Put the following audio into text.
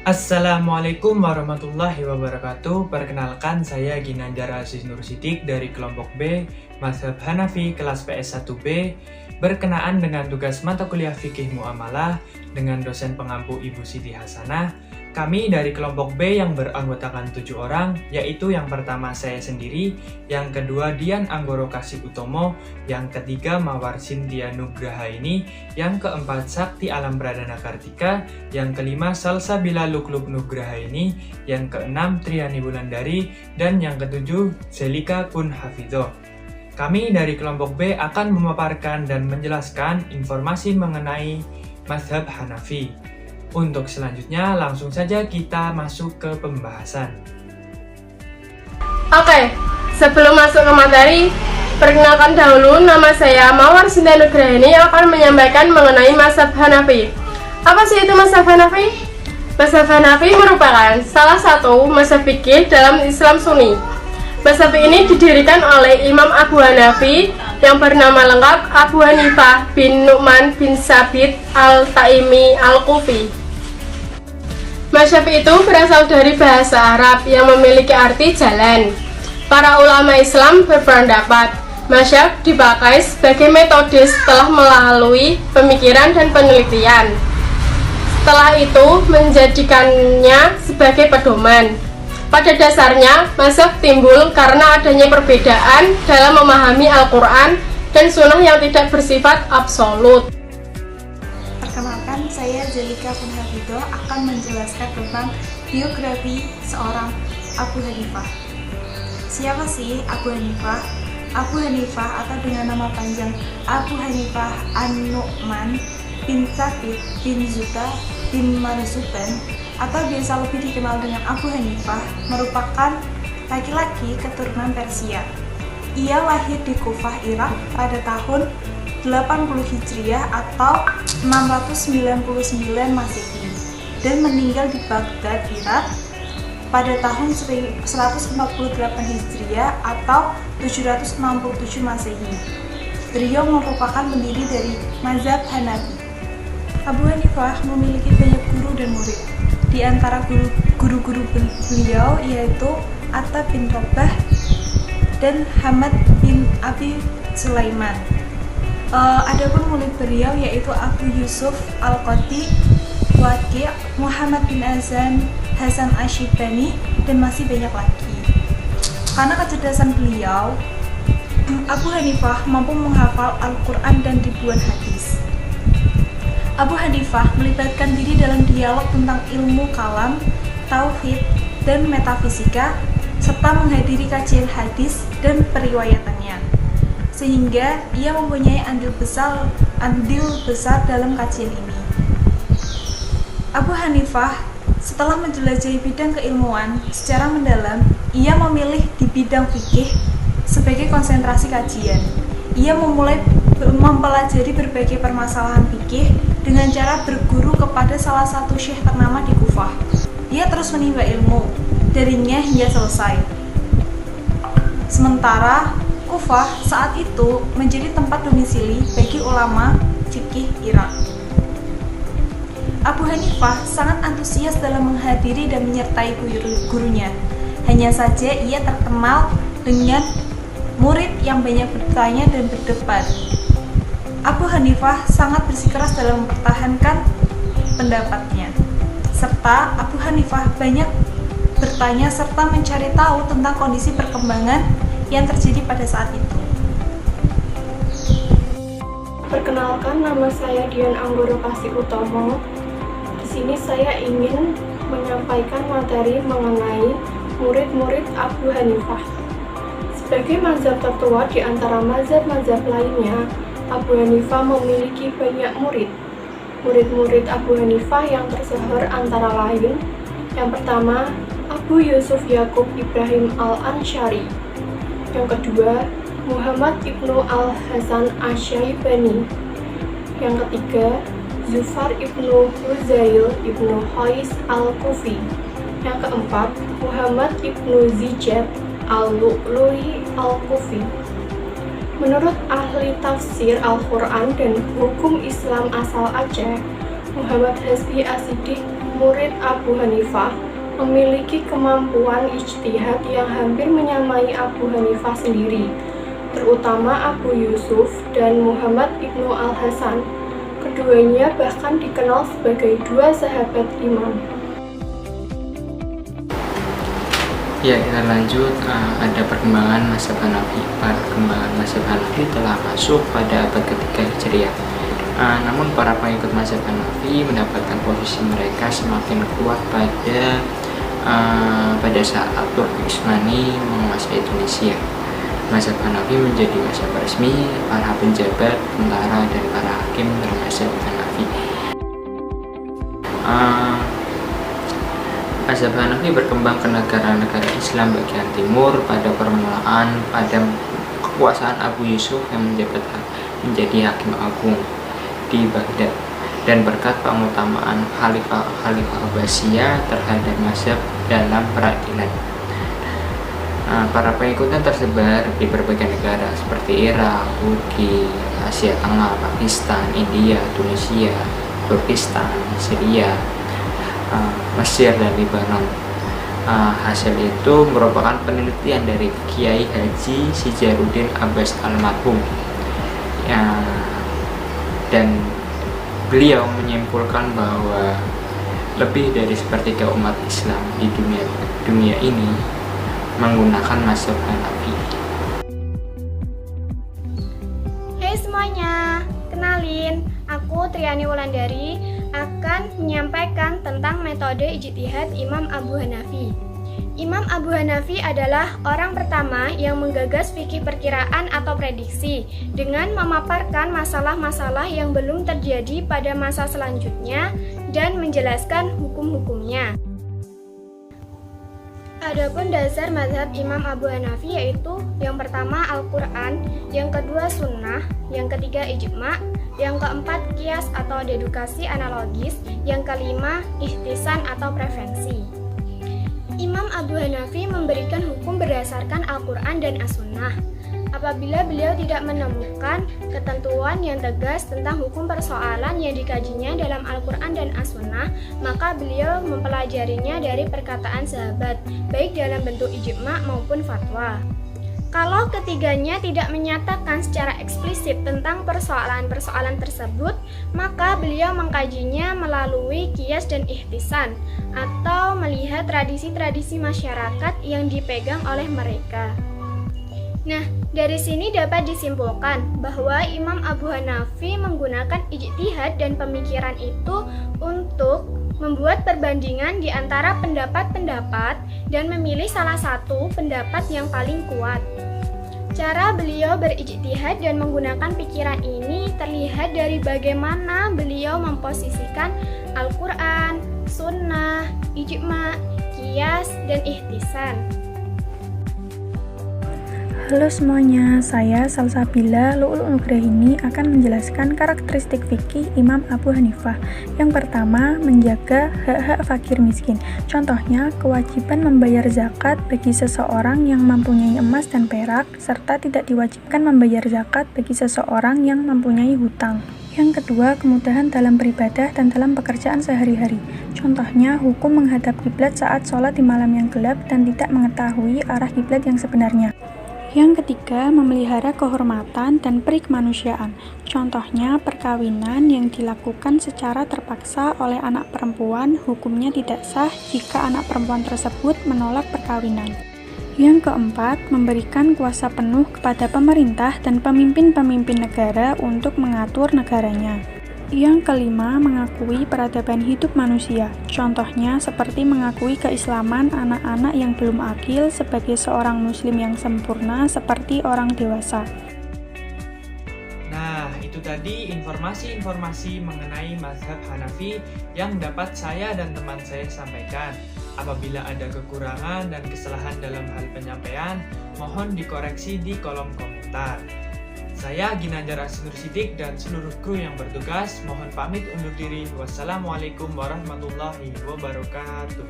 Assalamualaikum warahmatullahi wabarakatuh. Perkenalkan, saya Ginanjar Aziz Nur Sidik dari kelompok B, Mazhab Hanafi kelas PS1B, berkenaan dengan tugas mata kuliah Fikih Muamalah dengan dosen pengampu Ibu Siti Hasanah. Kami dari kelompok B yang beranggotakan 7 orang, yaitu yang pertama saya sendiri, yang kedua Dian Anggoro Kasih Utomo, yang ketiga Mawar Cynthia Nugrahaini, yang keempat Sakti Alam Pradana Kartika, yang kelima Salsabila Lukluk Nugrahaini, yang keenam Triani Wulandari, dan yang ketujuh Zelika Kun Hafidho. Kami dari kelompok B akan memaparkan dan menjelaskan informasi mengenai Mazhab Hanafi. Untuk selanjutnya, langsung saja kita masuk ke pembahasan. Oke, sebelum masuk ke materi, perkenalkan dahulu, nama saya Mawar Cynthia Nugrahaini akan menyampaikan mengenai Mazhab Hanafi. Apa sih itu Mazhab Hanafi? Mazhab Hanafi merupakan salah satu mazhab fikih dalam Islam Sunni. Mazhab ini didirikan oleh Imam Abu Hanafi yang bernama lengkap Abu Hanifah bin Nu'man bin Sabit al-Taimi al-Kufi. Mazhab itu berasal dari bahasa Arab yang memiliki arti jalan. Para ulama Islam berpendapat, mazhab dipakai sebagai metode setelah melalui pemikiran dan penelitian. Setelah itu menjadikannya sebagai pedoman. Pada dasarnya, mazhab timbul karena adanya perbedaan dalam memahami Al-Quran dan sunnah yang tidak bersifat absolut. Perkenalkan, saya Zelika Kun Hafidho akan menjelaskan tentang biografi seorang Abu Hanifah. Siapa sih Abu Hanifah? Abu Hanifah atau dengan nama panjang Abu Hanifah An-Nu'man bin Sabit bin Zuta bin Marzuban atau biasa lebih dikenal dengan Abu Hanifah merupakan laki-laki keturunan Persia. Ia lahir di Kufah, Irak pada tahun 80 Hijriah atau 699 Masehi dan meninggal di Baghdad, Irak pada tahun 148 Hijriah atau 767 Masehi. Beliau merupakan pendiri dari mazhab Hanafi. Abu Hanifah memiliki banyak guru dan murid. Di antara guru-guru beliau yaitu Atta bin Robah dan Hamad bin Abi Sulaiman. Adapun murid beliau yaitu Abu Yusuf Al-Qadi, Waqi', Muhammad bin Hasan Asyibani, dan masih banyak lagi. Karena kecerdasan beliau, Abu Hanifah mampu menghafal Al-Quran dan ribuan hadis. Abu Hanifah melibatkan diri dalam dialog tentang ilmu kalam, tauhid, dan metafisika, serta menghadiri kajian hadis dan periwayatannya, sehingga ia mempunyai andil besar dalam kajian ini. Abu Hanifah setelah menjelajahi bidang keilmuan secara mendalam, ia memilih di bidang fikih sebagai konsentrasi kajian. Ia memulai mempelajari berbagai permasalahan fikih dengan cara berguru kepada salah satu syekh ternama di Kufah. Ia terus menimba ilmu darinya hingga selesai. Sementara Kufah saat itu menjadi tempat domisili bagi ulama fikih Irak. Abu Hanifah sangat antusias dalam menghadiri dan menyertai gurunya. Hanya saja ia terkenal dengan murid yang banyak bertanya dan berdebat. Abu Hanifah sangat bersikeras dalam mempertahankan pendapatnya. Serta Abu Hanifah banyak bertanya serta mencari tahu tentang kondisi perkembangan yang terjadi pada saat itu. Perkenalkan, nama saya Dian Anggoro Kasih Utomo. Di sini saya ingin menyampaikan materi mengenai murid-murid Abu Hanifah. Sebagai mazhab tertua di antara mazhab-mazhab lainnya, Abu Hanifah memiliki banyak murid. Murid-murid Abu Hanifah yang tersohor antara lain, yang pertama Abu Yusuf Yakub Ibrahim Al-Ansyari, yang kedua Muhammad ibnu Al-Hasan Asyaibani, yang ketiga Zufar ibnu Huzail ibnu Qais Al-Kufi, yang keempat Muhammad ibnu Zijat Al-Lu'lu'i Al-Kufi. Menurut ahli tafsir Al-Quran dan hukum Islam asal Aceh, Muhammad Hasbi As-Siddiq murid Abu Hanifah memiliki kemampuan ijtihad yang hampir menyamai Abu Hanifah sendiri, terutama Abu Yusuf dan Muhammad ibnu Al-Hasan. Keduanya bahkan dikenal sebagai dua sahabat imam. Ya, kita lanjut. Ada perkembangan mazhab Hanafi. Perkembangan mazhab Hanafi telah masuk pada abad ketiga Hijriah. Namun para pengikut mazhab Hanafi mendapatkan posisi mereka semakin kuat pada saat Turki Utsmani menguasai Tunisia. Mazhab Hanafi menjadi mazhab resmi para pejabat, tentara, dan para hakim bermazhab Hanafi. Mazhab Hanafi berkembang ke negara-negara Islam bagian timur pada permulaan pada kekuasaan Abu Yusuf yang menjadi hakim agung di Baghdad, dan berkat pengutamaan Khalifah Abbasiyah terhadap mazhab dalam peradilan. Para pengikutnya tersebar di berbagai negara seperti Irak, Turki, Asia Tengah, Pakistan, India, Tunisia, Turkistan, Syria, Mesir, dan Lebanon. Hasil itu merupakan penelitian dari Kiai Haji Sijaruddin Abbas Almarhum, dan beliau menyimpulkan bahwa lebih dari sepertiga umat Islam di dunia ini menggunakan mazhab Hanafi. Hai semuanya, kenalin, aku Triani Wulandari akan menyampaikan tentang metode ijtihad Imam Abu Hanafi. Imam Abu Hanafi adalah orang pertama yang menggagas fikih perkiraan atau prediksi dengan memaparkan masalah-masalah yang belum terjadi pada masa selanjutnya dan menjelaskan hukum-hukumnya. Adapun dasar mazhab Imam Abu Hanafi yaitu yang pertama Al-Quran, yang kedua Sunnah, yang ketiga Ijma', yang keempat Qiyas atau dedukasi analogis, yang kelima Ihtisan atau prevensi. Imam Abu Hanafi memberikan hukum berdasarkan Al-Quran dan As-Sunnah. Apabila beliau tidak menemukan ketentuan yang tegas tentang hukum persoalan yang dikajinya dalam Al-Quran dan As-Sunnah, maka beliau mempelajarinya dari perkataan sahabat, baik dalam bentuk ijma' maupun fatwa. Kalau ketiganya tidak menyatakan secara eksplisit tentang persoalan-persoalan tersebut, maka beliau mengkajinya melalui qiyas dan ihtisan, atau melihat tradisi-tradisi masyarakat yang dipegang oleh mereka. Nah, dari sini dapat disimpulkan bahwa Imam Abu Hanafi menggunakan ijtihad dan pemikiran itu untuk membuat perbandingan di antara pendapat-pendapat dan memilih salah satu pendapat yang paling kuat. Cara beliau berijtihad dan menggunakan pikiran ini terlihat dari bagaimana beliau memposisikan Al-Quran, Sunnah, Ijma', Qiyas, dan Ihtisan. Halo semuanya, saya Salsabila Lu'ul Nugrahini akan menjelaskan karakteristik fikih Imam Abu Hanifah. Yang pertama, menjaga hak-hak fakir miskin. Contohnya, kewajiban membayar zakat bagi seseorang yang mempunyai emas dan perak, serta tidak diwajibkan membayar zakat bagi seseorang yang mempunyai hutang. Yang kedua, kemudahan dalam beribadah dan dalam pekerjaan sehari-hari. Contohnya, hukum menghadap kiblat saat sholat di malam yang gelap dan tidak mengetahui arah kiblat yang sebenarnya. Yang ketiga, memelihara kehormatan dan perikemanusiaan. Contohnya, perkawinan yang dilakukan secara terpaksa oleh anak perempuan hukumnya tidak sah jika anak perempuan tersebut menolak perkawinan. Yang keempat, memberikan kuasa penuh kepada pemerintah dan pemimpin-pemimpin negara untuk mengatur negaranya. Yang kelima, mengakui peradaban hidup manusia. Contohnya seperti mengakui keislaman anak-anak yang belum akil sebagai seorang muslim yang sempurna seperti orang dewasa. Nah, itu tadi informasi-informasi mengenai mazhab Hanafi yang dapat saya dan teman saya sampaikan. Apabila ada kekurangan dan kesalahan dalam hal penyampaian, mohon dikoreksi di kolom komentar. Saya Ginanjar Asinur Sidik dan seluruh kru yang bertugas mohon pamit undur diri. Wassalamualaikum warahmatullahi wabarakatuh.